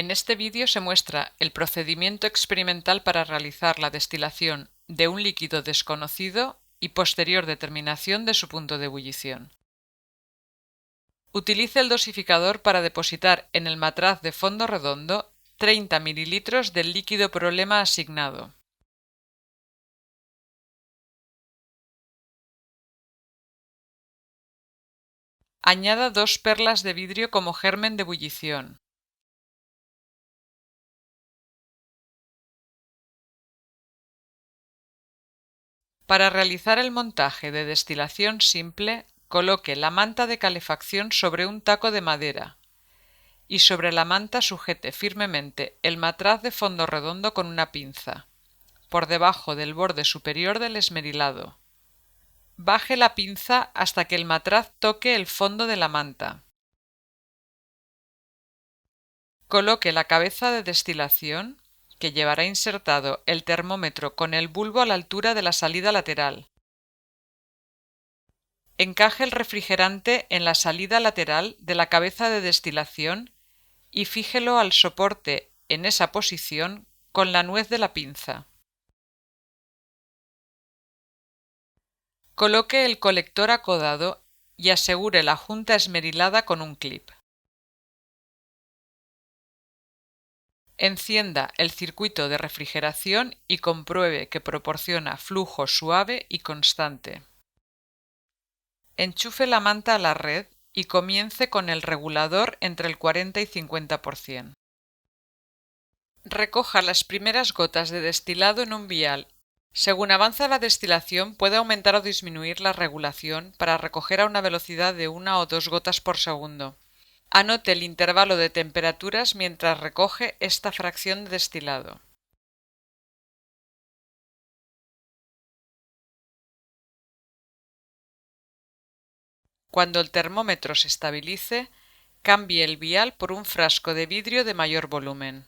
En este vídeo se muestra el procedimiento experimental para realizar la destilación de un líquido desconocido y posterior determinación de su punto de ebullición. Utilice el dosificador para depositar en el matraz de fondo redondo 30 ml del líquido problema asignado. Añada 2 perlas de vidrio como germen de ebullición. Para realizar el montaje de destilación simple, coloque la manta de calefacción sobre un taco de madera y sobre la manta sujete firmemente el matraz de fondo redondo con una pinza, por debajo del borde superior del esmerilado. Baje la pinza hasta que el matraz toque el fondo de la manta. Coloque la cabeza de destilación, que llevará insertado el termómetro con el bulbo a la altura de la salida lateral. Encaje el refrigerante en la salida lateral de la cabeza de destilación y fíjelo al soporte en esa posición con la nuez de la pinza. Coloque el colector acodado y asegure la junta esmerilada con un clip. Encienda el circuito de refrigeración y compruebe que proporciona flujo suave y constante. Enchufe la manta a la red y comience con el regulador entre el 40 y 50%. Recoja las primeras gotas de destilado en un vial. Según avanza la destilación, puede aumentar o disminuir la regulación para recoger a una velocidad de 1 o 2 gotas por segundo. Anote el intervalo de temperaturas mientras recoge esta fracción de destilado. Cuando el termómetro se estabilice, cambie el vial por un frasco de vidrio de mayor volumen.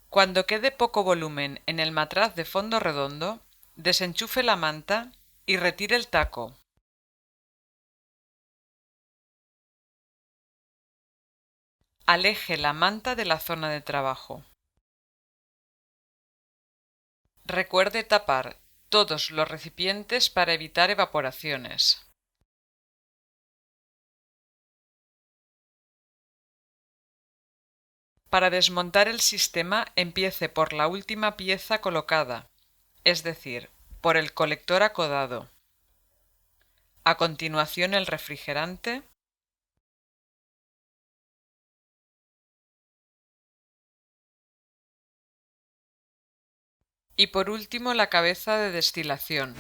Cuando quede poco volumen en el matraz de fondo redondo, desenchufe la manta y retire el taco. Aleje la manta de la zona de trabajo. Recuerde tapar todos los recipientes para evitar evaporaciones. Para desmontar el sistema, empiece por la última pieza colocada, es decir, por el colector acodado. A continuación el refrigerante. Y por último la cabeza de destilación.